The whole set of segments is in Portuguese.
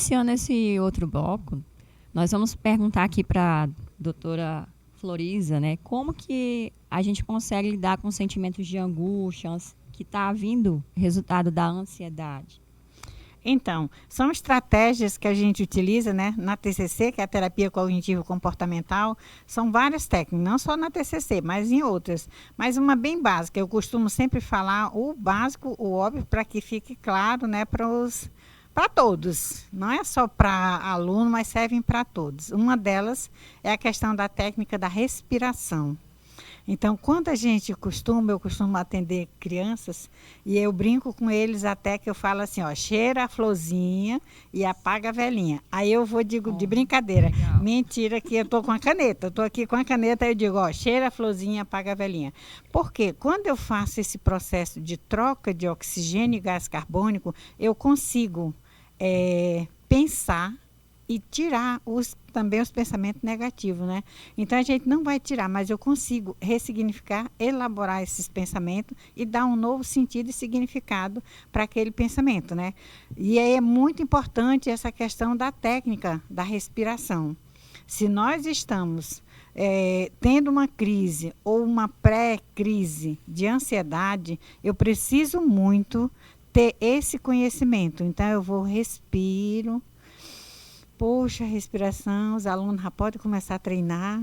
iniciando esse outro bloco, nós vamos perguntar aqui para a doutora Floriza, né, como que a gente consegue lidar com sentimentos de angústia, que está vindo resultado da ansiedade. Então, são estratégias que a gente utiliza, né, na TCC, que é a terapia cognitivo-comportamental. São várias técnicas, não só na TCC, mas em outras. Mas uma bem básica, eu costumo sempre falar o básico, o óbvio, para que fique claro, né, para todos. Não é só para aluno, mas servem para todos. Uma delas é a questão da técnica da respiração. Então, quando eu costumo atender crianças e eu brinco com eles até que eu falo assim, ó, cheira a florzinha e apaga a velhinha. Aí eu digo de brincadeira, legal. Mentira que eu tô com a caneta, eu tô aqui com a caneta e eu digo, ó, cheira a florzinha, apaga a velhinha. Porque quando eu faço esse processo de troca de oxigênio e gás carbônico, eu consigo pensar e tirar também os pensamentos negativos, né? Então a gente não vai tirar, mas eu consigo ressignificar, elaborar esses pensamentos e dar um novo sentido e significado para aquele pensamento, né? E aí é muito importante essa questão da técnica da respiração. Se nós estamos tendo uma crise ou uma pré-crise de ansiedade, eu preciso muito ter esse conhecimento. Então eu respiro. Puxa, respiração, os alunos já podem começar a treinar.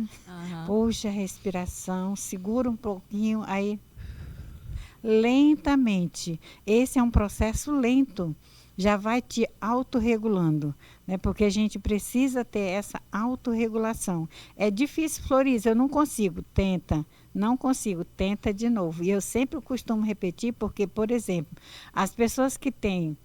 Puxa, respiração, segura um pouquinho, aí lentamente. Esse é um processo lento, já vai te autorregulando, né? Porque a gente precisa ter essa autorregulação. É difícil, Floriza, eu não consigo, tenta. Não consigo, tenta de novo. E eu sempre costumo repetir, porque, por exemplo, as pessoas que têm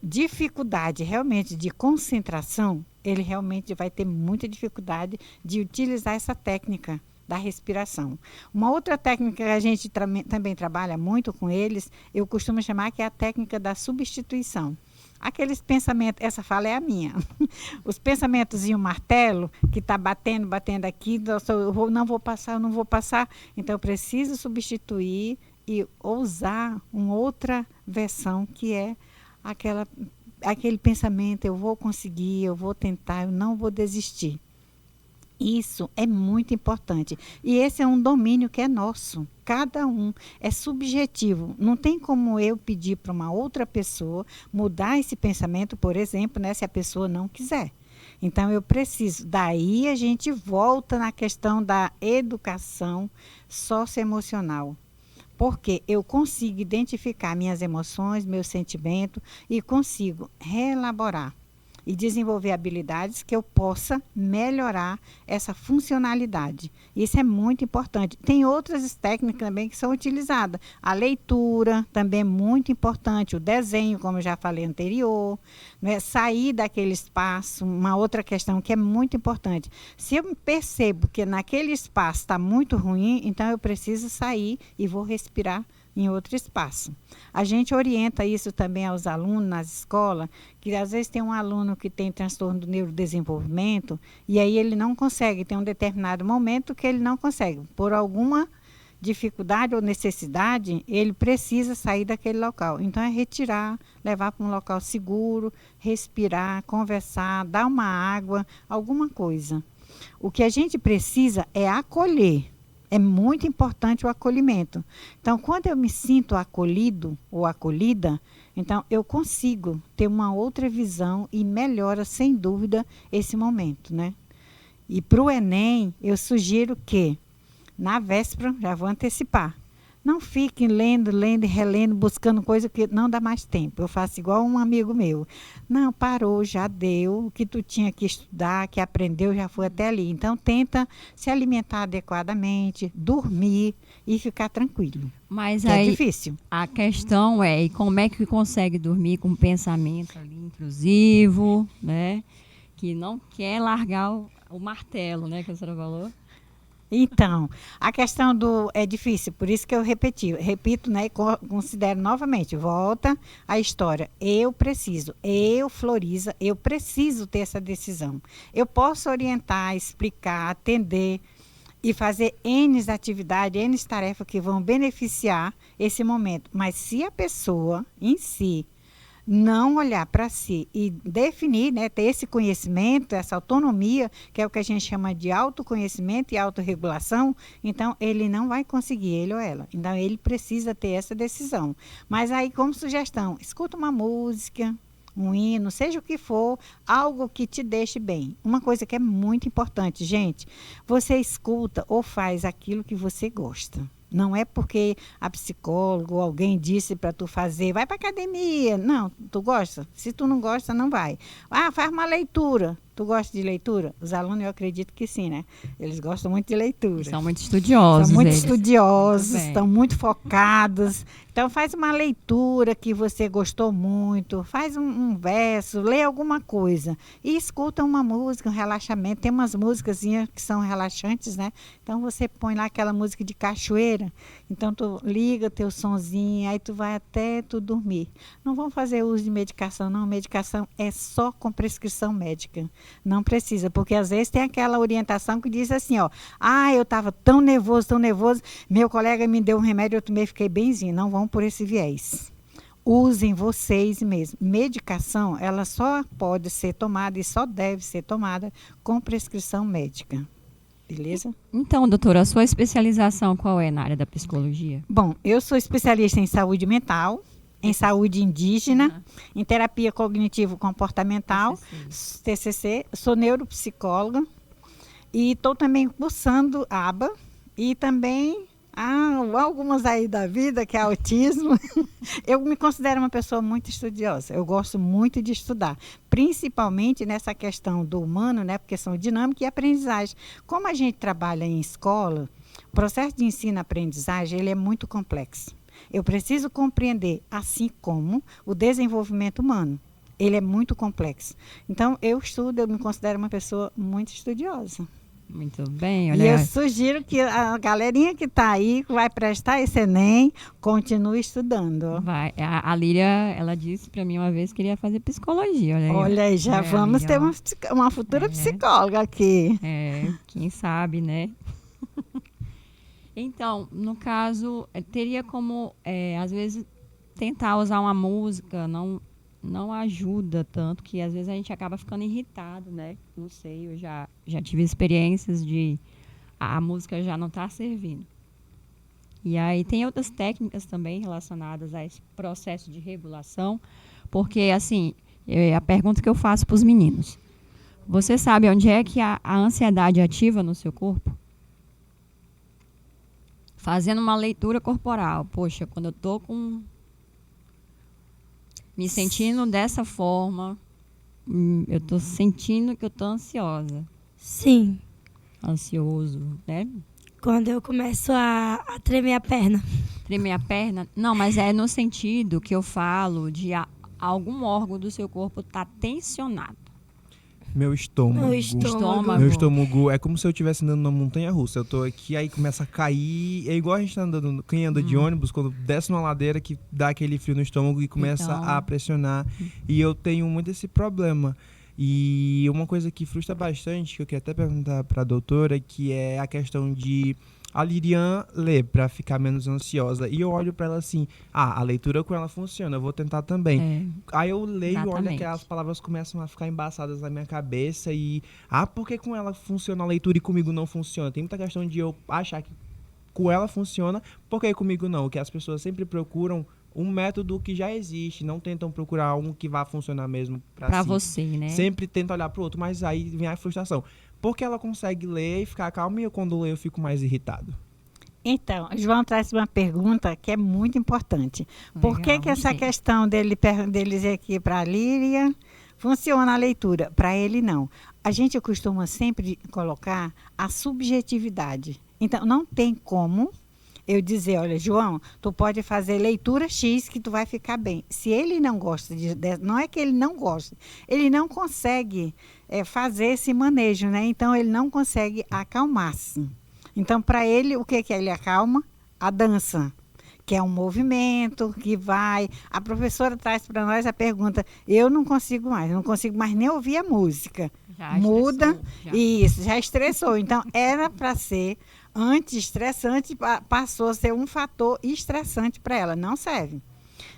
dificuldade realmente de concentração, ele realmente vai ter muita dificuldade de utilizar essa técnica da respiração. Uma outra técnica que a gente também trabalha muito com eles, eu costumo chamar que é a técnica da substituição. Aqueles pensamentos, essa fala é a minha, os pensamentos em um martelo que está batendo aqui, eu não vou passar, então eu preciso substituir e usar uma outra versão que é aquele pensamento, eu vou conseguir, eu vou tentar, eu não vou desistir. Isso é muito importante. E esse é um domínio que é nosso. Cada um é subjetivo. Não tem como eu pedir para uma outra pessoa mudar esse pensamento, por exemplo, né, se a pessoa não quiser. Então, eu preciso. Daí a gente volta na questão da educação socioemocional. Porque eu consigo identificar minhas emoções, meus sentimentos e consigo reelaborar e desenvolver habilidades que eu possa melhorar essa funcionalidade. Isso é muito importante. Tem outras técnicas também que são utilizadas. A leitura também é muito importante, o desenho, como eu já falei anterior, né? Sair daquele espaço, uma outra questão que é muito importante. Se eu percebo que naquele espaço está muito ruim, então eu preciso sair e vou respirar em outro espaço. A gente orienta isso também aos alunos nas escolas, que às vezes tem um aluno que tem transtorno do neurodesenvolvimento e aí ele não consegue, tem um determinado momento que ele não consegue, por alguma dificuldade ou necessidade, ele precisa sair daquele local. Então é retirar, levar para um local seguro, respirar, conversar, dar uma água, alguma coisa. O que a gente precisa é acolher. É muito importante o acolhimento. Então, quando eu me sinto acolhido ou acolhida, então eu consigo ter uma outra visão e melhora, sem dúvida, esse momento, né? E para o Enem, eu sugiro que, na véspera, já vou antecipar, não fiquem lendo e relendo, buscando coisa que não dá mais tempo. Eu faço igual um amigo meu. Não, parou, já deu. O que tu tinha que estudar, que aprendeu, já foi até ali. Então, tenta se alimentar adequadamente, dormir e ficar tranquilo. Mas é aí, difícil. A questão é, e como é que consegue dormir com um pensamento ali intrusivo, né? Que não quer largar o martelo, né? Que a senhora falou. Então, a questão é difícil, por isso que eu repito, né, e considero novamente, volta a história. Floriza, eu preciso ter essa decisão. Eu posso orientar, explicar, atender e fazer N atividades, N tarefas que vão beneficiar esse momento. Mas se a pessoa em si não olhar para si e definir, né, ter esse conhecimento, essa autonomia, que é o que a gente chama de autoconhecimento e autorregulação, então ele não vai conseguir, ele ou ela. Então ele precisa ter essa decisão. Mas aí, como sugestão, escuta uma música, um hino, seja o que for, algo que te deixe bem. Uma coisa que é muito importante, gente, você escuta ou faz aquilo que você gosta. Não é porque a psicóloga ou alguém disse para tu fazer, vai para academia. Não, tu gosta? Se tu não gosta, não vai. Ah, faz uma leitura. Tu gosta de leitura? Os alunos, eu acredito que sim, né? Eles gostam muito de leitura. São muito estudiosos. São muito eles. estudiosos, Muito bem. estão muito focados. Então, faz uma leitura que você gostou muito, faz um verso, lê alguma coisa e escuta uma música, um relaxamento. Tem umas músicas que são relaxantes, né? Então, você põe lá aquela música de cachoeira. Então, tu liga teu sonzinho, aí tu vai até tu dormir. Não vão fazer uso de medicação, não. Medicação é só com prescrição médica. Não precisa, porque às vezes tem aquela orientação que diz assim, ó, eu estava tão nervoso, meu colega me deu um remédio, eu tomei, fiquei benzinho. Não vão por esse viés. Usem vocês mesmos. Medicação, ela só pode ser tomada e só deve ser tomada com prescrição médica. Beleza? Então, doutora, a sua especialização qual é na área da psicologia? Bom, eu sou especialista em saúde mental, em saúde indígena, em terapia cognitivo-comportamental, TCC, sou neuropsicóloga e estou também cursando ABA e também algumas aí da vida, que é autismo. Eu me considero uma pessoa muito estudiosa, eu gosto muito de estudar, principalmente nessa questão do humano, né, porque são dinâmica e aprendizagem. Como a gente trabalha em escola, o processo de ensino-aprendizagem ele é muito complexo. Eu preciso compreender, assim como o desenvolvimento humano. Ele é muito complexo. Então, eu me considero uma pessoa muito estudiosa. Muito bem, olha. E eu sugiro que a galerinha que está aí, que vai prestar esse Enem, continue estudando. Vai. A Líria, ela disse para mim uma vez que queria fazer psicologia. Olha aí, olha aí, já vamos ter uma futura psicóloga aqui. Quem sabe, né? Então, no caso, teria como, às vezes, tentar usar uma música, não ajuda tanto, que às vezes a gente acaba ficando irritado, né? Não sei, eu já tive experiências de a música já não estar servindo. E aí tem outras técnicas também relacionadas a esse processo de regulação, porque, assim, a pergunta que eu faço para os meninos, você sabe onde é que a ansiedade ativa no seu corpo? Fazendo uma leitura corporal. Poxa, quando eu estou me sentindo dessa forma, eu estou sentindo que eu estou ansiosa. Sim. Ansioso, né? Quando eu começo a tremer a perna. Tremer a perna? Não, mas é no sentido que eu falo de algum órgão do seu corpo estar tensionado. Meu estômago. Meu estômago é como se eu estivesse andando numa montanha-russa. Eu tô aqui, aí começa a cair. É igual a gente tá andando, quem anda de ônibus, quando desce numa ladeira que dá aquele frio no estômago e começa a pressionar. E eu tenho muito esse problema. E uma coisa que frustra bastante, que eu queria até perguntar pra doutora, que é a questão de a Lirian ler para ficar menos ansiosa. E eu olho para ela assim, a leitura com ela funciona, eu vou tentar também. Aí eu leio, olho que as palavras começam a ficar embaçadas na minha cabeça e, por que com ela funciona a leitura e comigo não funciona? Tem muita questão de eu achar que com ela funciona, por que comigo não? Que as pessoas sempre procuram um método que já existe, não tentam procurar um que vá funcionar mesmo para si. Você, né? Sempre tenta olhar para o outro, mas aí vem a frustração. Porque ela consegue ler e ficar calma e eu, quando leio, eu fico mais irritado. Então, João traz uma pergunta que é muito importante. Por que essa questão dele dizer aqui para a Líria funciona a leitura? Para ele, não. A gente costuma sempre colocar a subjetividade. Então, não tem como eu dizer, olha, João, tu pode fazer leitura X que tu vai ficar bem. Se ele não gosta, não é que ele não gosta, ele não consegue fazer esse manejo, né? Então, ele não consegue acalmar-se. Então, para ele, o que ele acalma? A dança, que é um movimento que vai... A professora traz para nós a pergunta, eu não consigo mais nem ouvir a música. Muda, isso, já estressou. Então, era para ser anti-estressante, passou a ser um fator estressante para ela, não serve.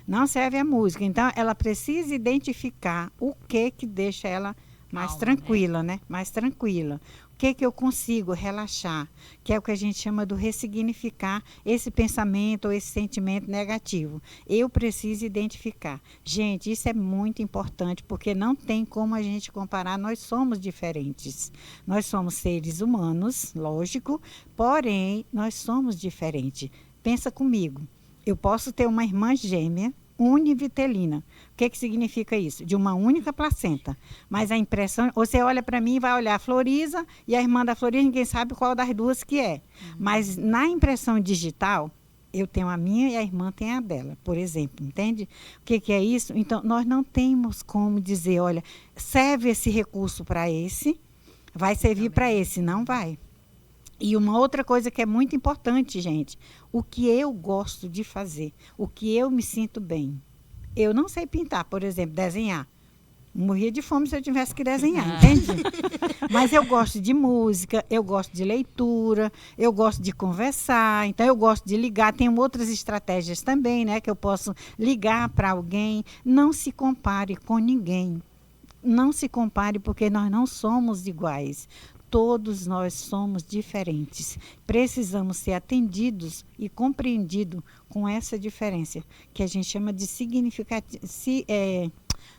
Não serve a música. Então, ela precisa identificar o que deixa ela mais tranquila, né? Mais tranquila. O que eu consigo relaxar, que é o que a gente chama do ressignificar esse pensamento ou esse sentimento negativo. Eu preciso identificar. Gente, isso é muito importante, porque não tem como a gente comparar, nós somos diferentes. Nós somos seres humanos, lógico, porém, nós somos diferentes. Pensa comigo, eu posso ter uma irmã gêmea, univitelina. O que significa isso? De uma única placenta. Mas a impressão, você olha para mim e vai olhar a Florisa e a irmã da Florisa, ninguém sabe qual das duas que é. Mas na impressão digital, eu tenho a minha e a irmã tem a dela, por exemplo, entende? O que é isso? Então, nós não temos como dizer, olha, serve esse recurso para esse, vai servir para esse, não vai. E uma outra coisa que é muito importante, gente, o que eu gosto de fazer, o que eu me sinto bem. Eu não sei pintar, por exemplo, desenhar. Morria de fome se eu tivesse que desenhar, entende? Mas eu gosto de música, eu gosto de leitura, eu gosto de conversar, então eu gosto de ligar. Tem outras estratégias também, né, que eu posso ligar para alguém. Não se compare com ninguém. Não se compare, porque nós não somos iguais. Todos nós somos diferentes. Precisamos ser atendidos e compreendidos com essa diferença, que a gente chama de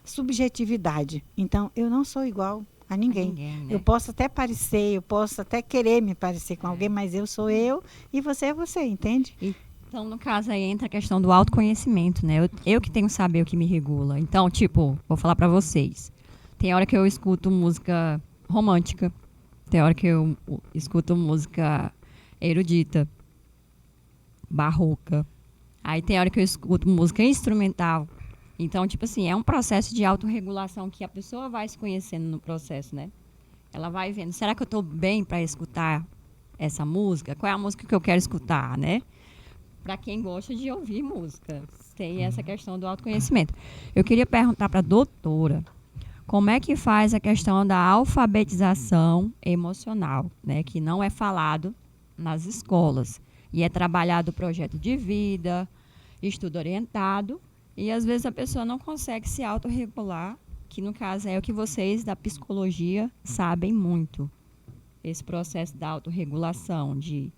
subjetividade. Então, eu não sou igual a ninguém. Né? Eu posso até parecer, eu posso até querer me parecer com alguém, mas eu sou eu e você é você, entende? Então, no caso, aí entra a questão do autoconhecimento, né? Eu que tenho que saber o que me regula. Então, tipo, vou falar pra vocês. Tem hora que eu escuto música romântica, tem hora que eu escuto música erudita, barroca. Aí tem hora que eu escuto música instrumental. Então, tipo assim, é um processo de autorregulação que a pessoa vai se conhecendo no processo, né? Ela vai vendo, será que eu estou bem para escutar essa música? Qual é a música que eu quero escutar, né? Para quem gosta de ouvir música. Tem essa questão do autoconhecimento. Eu queria perguntar para a doutora, como é que faz a questão da alfabetização emocional, né? Que não é falado nas escolas. E é trabalhado o projeto de vida, estudo orientado, e às vezes a pessoa não consegue se autorregular, que no caso é o que vocês da psicologia sabem muito. Esse processo da autorregulação, de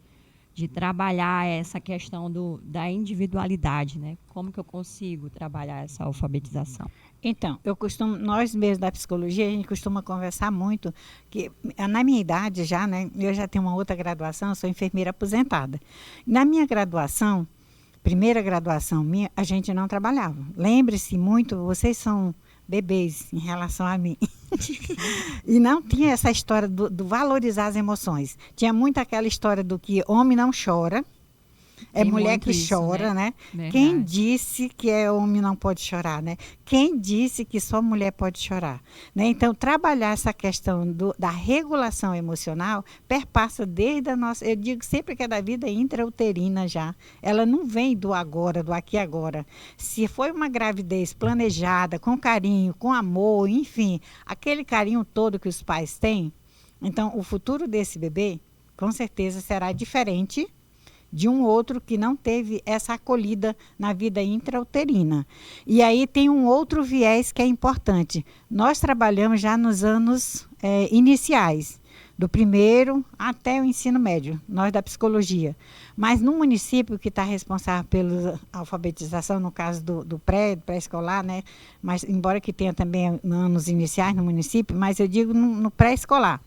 trabalhar essa questão da individualidade, né? Como que eu consigo trabalhar essa alfabetização? Então, nós mesmos da psicologia, a gente costuma conversar muito, que na minha idade já, né, eu já tenho uma outra graduação, eu sou enfermeira aposentada. Na minha graduação, primeira graduação minha, a gente não trabalhava. Lembre-se muito, vocês são bebês em relação a mim. E não tinha essa história do valorizar as emoções. Tinha muito aquela história do que homem não chora, é tem mulher que isso, chora, né? Quem disse que homem não pode chorar, né? Quem disse que só mulher pode chorar? Né? Então, trabalhar essa questão da regulação emocional perpassa desde a nossa... Eu digo sempre que é da vida intrauterina já. Ela não vem do agora, do aqui e agora. Se foi uma gravidez planejada, com carinho, com amor, enfim, aquele carinho todo que os pais têm, então, o futuro desse bebê, com certeza, será diferente de um outro que não teve essa acolhida na vida intrauterina. E aí tem um outro viés que é importante. Nós trabalhamos já nos anos iniciais, do primeiro até o ensino médio, nós da psicologia. Mas no município que está responsável pela alfabetização, no caso do pré-escolar, né? Mas embora que tenha também anos iniciais no município, mas eu digo no pré-escolar,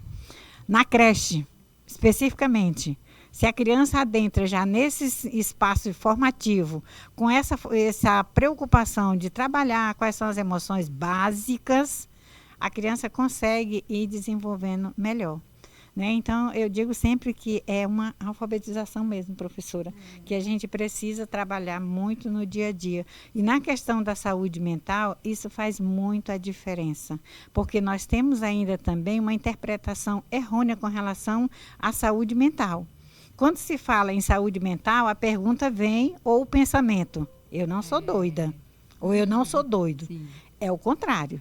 na creche, especificamente. Se a criança adentra já nesse espaço formativo, com essa preocupação de trabalhar quais são as emoções básicas, a criança consegue ir desenvolvendo melhor. Né? Então, eu digo sempre que é uma alfabetização mesmo, professora, que a gente precisa trabalhar muito no dia a dia. E na questão da saúde mental, isso faz muito a diferença, porque nós temos ainda também uma interpretação errônea com relação à saúde mental. Quando se fala em saúde mental, a pergunta vem, ou o pensamento, eu não sou doida, ou eu não sou doido. Sim. É o contrário.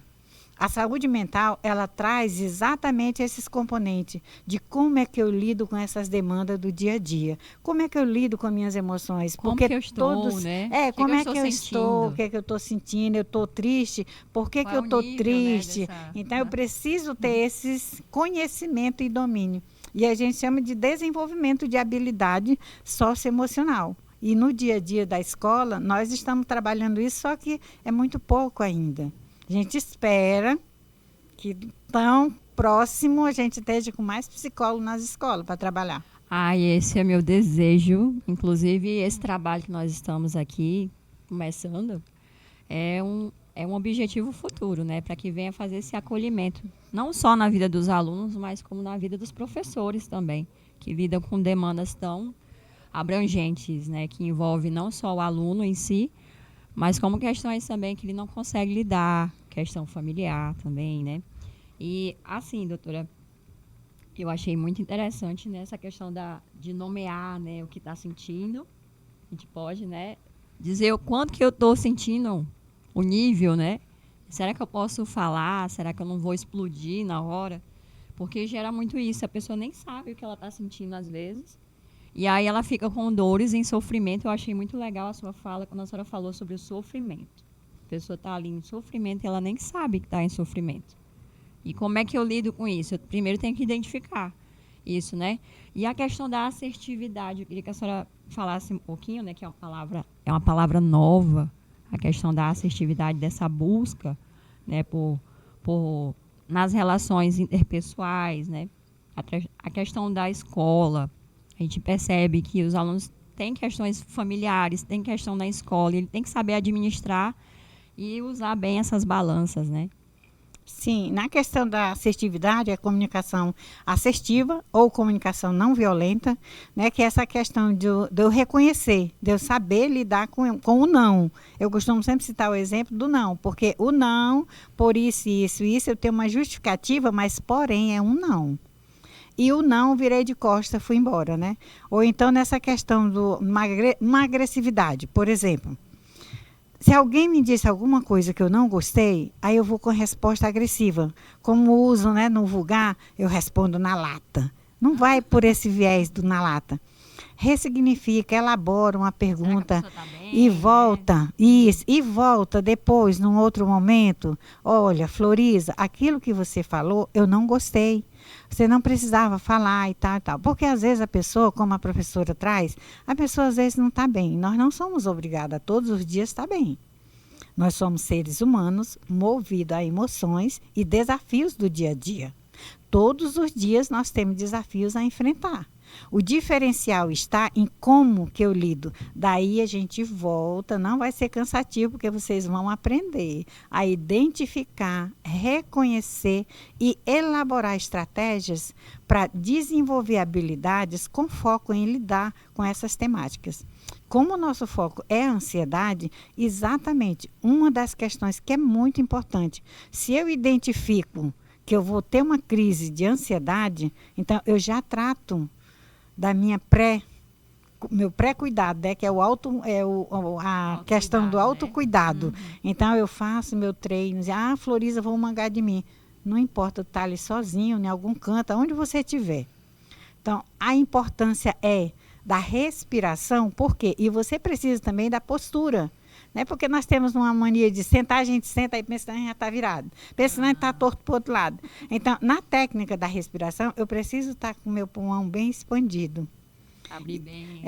A saúde mental, ela traz exatamente esses componentes de como é que eu lido com essas demandas do dia a dia. Como é que eu lido com as minhas emoções? Como porque que eu estou, né? Como é que eu estou? O que é que eu estou sentindo? Eu estou triste? Por que eu estou triste? Né, então, eu preciso ter esses conhecimento e domínio. E a gente chama de desenvolvimento de habilidade socioemocional. E no dia a dia da escola, nós estamos trabalhando isso, só que é muito pouco ainda. A gente espera que tão próximo a gente esteja com mais psicólogos nas escolas para trabalhar. Esse é meu desejo. Inclusive, esse trabalho que nós estamos aqui começando é um objetivo futuro, né? Para que venha fazer esse acolhimento, não só na vida dos alunos, mas como na vida dos professores também, que lidam com demandas tão abrangentes, né? Que envolve não só o aluno em si, mas como questões também que ele não consegue lidar, questão familiar também, né? E assim, doutora, eu achei muito interessante nessa questão de nomear, né, o que está sentindo. A gente pode, né, dizer o quanto que eu estou sentindo, o nível, né? Será que eu posso falar? Será que eu não vou explodir na hora? Porque gera muito isso, a pessoa nem sabe o que ela está sentindo às vezes. E aí ela fica com dores em sofrimento. Eu achei muito legal a sua fala, quando a senhora falou sobre o sofrimento. A pessoa está ali em sofrimento e ela nem sabe que está em sofrimento. E como é que eu lido com isso? Eu primeiro tenho que identificar isso, né? E a questão da assertividade, eu queria que a senhora falasse um pouquinho, né? Que é uma palavra nova, a questão da assertividade, dessa busca, né? Nas relações interpessoais, né? A questão da escola. A gente percebe que os alunos têm questões familiares, têm questão na escola, e ele tem que saber administrar e usar bem essas balanças, né? Sim, na questão da assertividade, a comunicação assertiva ou comunicação não violenta, né, que é essa questão de eu reconhecer, de eu saber lidar com o não. Eu costumo sempre citar o exemplo do não, porque o não, por isso, eu tenho uma justificativa, mas porém é um não. E o não, virei de costa, fui embora, né? Ou então nessa questão de uma agressividade, por exemplo. Se alguém me disse alguma coisa que eu não gostei, aí eu vou com resposta agressiva. Como uso, né, no vulgar, eu respondo na lata. Não vai por esse viés do na lata. Ressignifica, elabora uma pergunta e volta. Isso, e volta depois, num outro momento. Olha, Floriza, aquilo que você falou, eu não gostei. Você não precisava falar e tal, e tal. Porque às vezes a pessoa, como a professora traz, a pessoa às vezes não está bem. Nós não somos obrigadas a todos os dias estar bem. Nós somos seres humanos movidos a emoções e desafios do dia a dia. Todos os dias nós temos desafios a enfrentar. O diferencial está em como que eu lido. Daí a gente volta, não vai ser cansativo, porque vocês vão aprender a identificar, reconhecer e elaborar estratégias para desenvolver habilidades com foco em lidar com essas temáticas. Como o nosso foco é a ansiedade, exatamente uma das questões que é muito importante. Se eu identifico que eu vou ter uma crise de ansiedade, então eu já trato da minha meu pré-cuidado, né, que é a questão do autocuidado. Né? Então eu faço meu treino, Floriza, vou mangar de mim. Não importa, estar ali sozinho, em algum canto, onde você estiver. Então, a importância é da respiração, por quê? E você precisa também da postura. Né? Porque nós temos uma mania de sentar, a gente senta e pensa que a gente já está virado. Pensa que a gente está torto para o outro lado. Então, na técnica da respiração, eu preciso estar com o meu pulmão bem expandido. Abrir bem.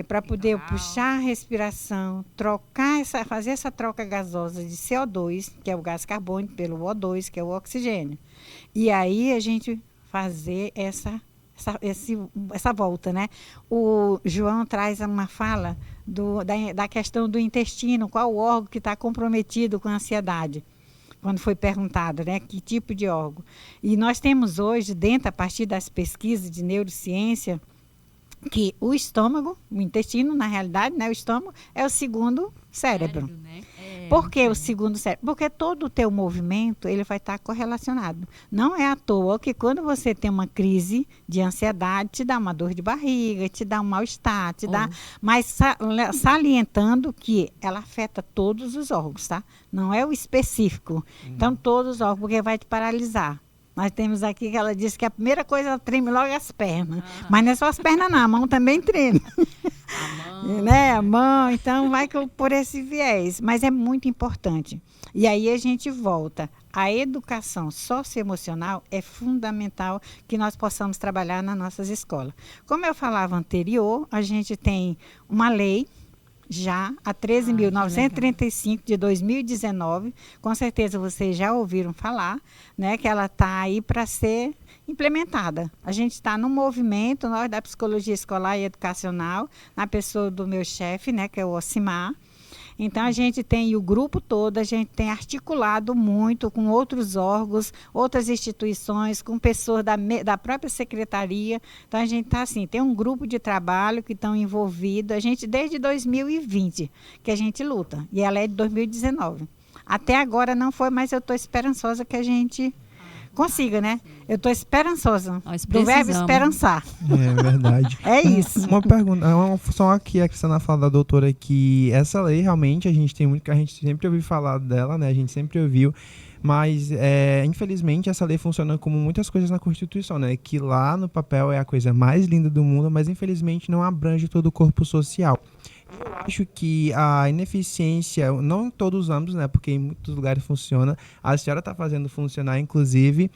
Para poder puxar a respiração, fazer essa troca gasosa de CO2, que é o gás carbônico, pelo O2, que é o oxigênio. E aí a gente fazer essa volta, né? O João traz uma fala da questão do intestino, qual o órgão que está comprometido com a ansiedade, quando foi perguntado, né? Que tipo de órgão. E nós temos hoje, a partir das pesquisas de neurociência, que o estômago, o intestino, na realidade, né? O estômago é o segundo cérebro. Né? Por que o segundo cérebro? Porque todo o teu movimento ele vai estar correlacionado. Não é à toa que quando você tem uma crise de ansiedade, te dá uma dor de barriga, te dá um mal-estar, te dá... Mas salientando que ela afeta todos os órgãos, tá? Não é o específico. Então, todos os órgãos, porque vai te paralisar. Nós temos aqui que ela disse que a primeira coisa ela treme logo as pernas. Mas não é só as pernas não, a mão também treme. A mão. Né? A mão, então vai por esse viés. Mas é muito importante. E aí a gente volta. A educação socioemocional é fundamental que nós possamos trabalhar nas nossas escolas. Como eu falava anterior, a gente tem uma lei já a 13.935 de 2019, com certeza vocês já ouviram falar, né, que ela está aí para ser implementada. A gente está no movimento, nós da Psicologia Escolar e Educacional, na pessoa do meu chefe, né, que é o Ocimar. Então, a gente tem o grupo todo, a gente tem articulado muito com outros órgãos, outras instituições, com pessoas da própria secretaria. Então, a gente está assim, tem um grupo de trabalho que estão envolvidos, a gente desde 2020 que a gente luta, e ela é de 2019. Até agora não foi, mas eu estou esperançosa que a gente consiga, né? Eu estou esperançosa. Do verbo esperançar. É verdade. É isso. Uma pergunta, só aqui acrescentando a fala da doutora, que essa lei realmente a gente tem muito, que a gente sempre ouviu falar dela, né? A gente sempre ouviu, mas infelizmente essa lei funciona como muitas coisas na Constituição, né? Que lá no papel é a coisa mais linda do mundo, mas infelizmente não abrange todo o corpo social. Eu acho que a ineficiência, não em todos os âmbitos, né? Porque em muitos lugares funciona. A senhora está fazendo funcionar, inclusive,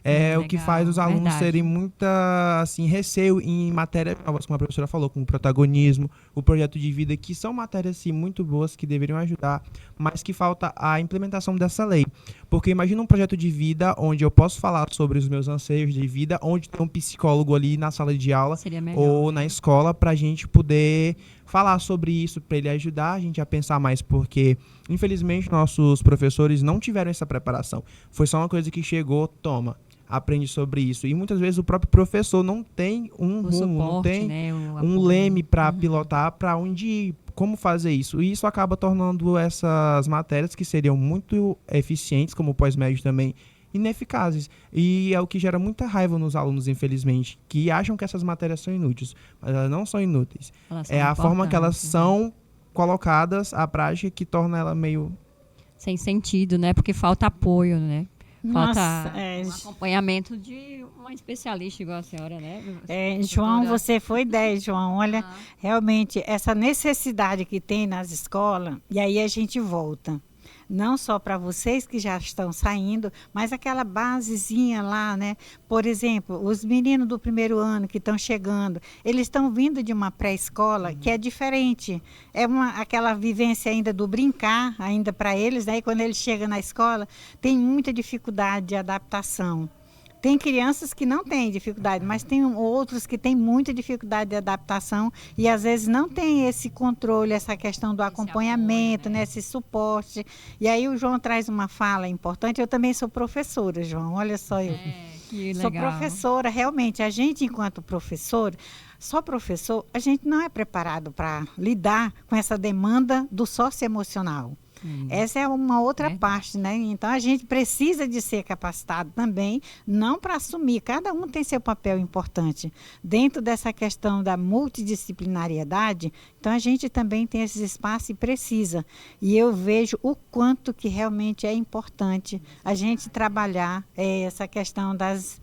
legal, o que faz os alunos terem muita, assim, receio em matérias novas, como a professora falou, como o protagonismo, o projeto de vida, que são matérias, assim, muito boas, que deveriam ajudar, mas que falta a implementação dessa lei. Porque imagina um projeto de vida onde eu posso falar sobre os meus anseios de vida, onde tem um psicólogo ali na sala de aula ou na escola, para a gente poder falar sobre isso, para ele ajudar a gente a pensar mais, porque infelizmente nossos professores não tiveram essa preparação. Foi só uma coisa que chegou, toma, aprende sobre isso. E muitas vezes o próprio professor não tem um rumo, suporte, não tem, né, um leme para pilotar, para onde ir, como fazer isso. E isso acaba tornando essas matérias que seriam muito eficientes, como o pós-médio também, ineficazes. E é o que gera muita raiva nos alunos, infelizmente, que acham que essas matérias são inúteis. Mas elas não são inúteis. É a forma que elas são colocadas à prática que torna ela meio... sem sentido, né? Porque falta apoio, né? Nossa, falta um acompanhamento de uma especialista igual a senhora, né? João, você foi 10, João. Olha, realmente, essa necessidade que tem nas escolas, e aí a gente volta. Não só para vocês que já estão saindo, mas aquela basezinha lá, né? Por exemplo, os meninos do primeiro ano que estão chegando, eles estão vindo de uma pré-escola que é diferente. É aquela vivência ainda do brincar, ainda para eles, né? E quando eles chegam na escola, tem muita dificuldade de adaptação. Tem crianças que não têm dificuldade, mas tem outros que têm muita dificuldade de adaptação e às vezes não tem esse controle, essa questão do acompanhamento, né? Esse suporte. E aí o João traz uma fala importante. Eu também sou professora, João, olha só eu. Que legal. Sou professora, realmente. A gente, enquanto professor, só professor, a gente não é preparado para lidar com essa demanda do socioemocional. Essa é uma outra parte, né? Então, a gente precisa de ser capacitado também, não para assumir. Cada um tem seu papel importante. Dentro dessa questão da multidisciplinariedade, então, a gente também tem esses espaços e precisa. E eu vejo o quanto que realmente é importante a gente trabalhar essa questão das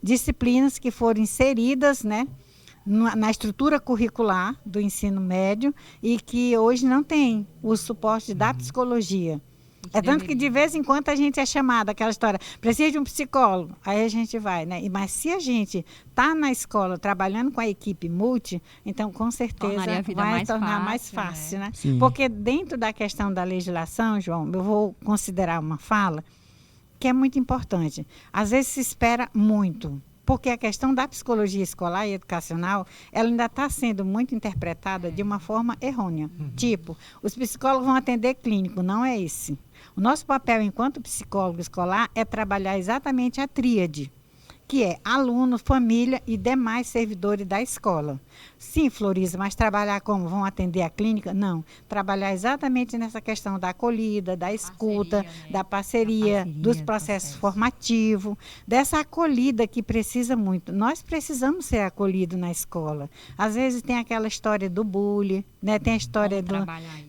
disciplinas que foram inseridas, né? Na estrutura curricular do ensino médio e que hoje não tem o suporte da psicologia. É tanto que de vez em quando a gente é chamada, aquela história, precisa de um psicólogo, aí a gente vai, né? Mas se a gente está na escola trabalhando com a equipe multi, então com certeza vai tornar mais fácil, né? Porque dentro da questão da legislação, João, eu vou considerar uma fala que é muito importante. Às vezes se espera muito. Porque a questão da psicologia escolar e educacional, ela ainda está sendo muito interpretada de uma forma errônea. Tipo, os psicólogos vão atender clínico, não é esse. O nosso papel enquanto psicólogo escolar é trabalhar exatamente a tríade, que é aluno, família e demais servidores da escola. Sim, Floriza, mas trabalhar como? Vão atender a clínica? Não. Trabalhar exatamente nessa questão da acolhida, da escuta, da parceria, dos processos formativos, dessa acolhida que precisa muito. Nós precisamos ser acolhidos na escola. Às vezes tem aquela história do bullying, né? Tem a história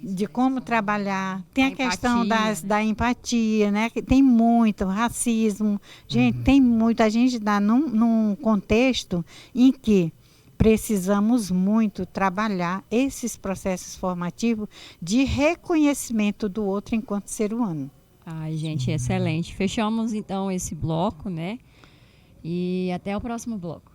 de como trabalhar, tem a questão da empatia, né? Tem muito racismo. Gente, tem muito. A gente está num contexto em que precisamos muito trabalhar esses processos formativos de reconhecimento do outro enquanto ser humano. Ai, gente, excelente. Fechamos então esse bloco, né? E até o próximo bloco.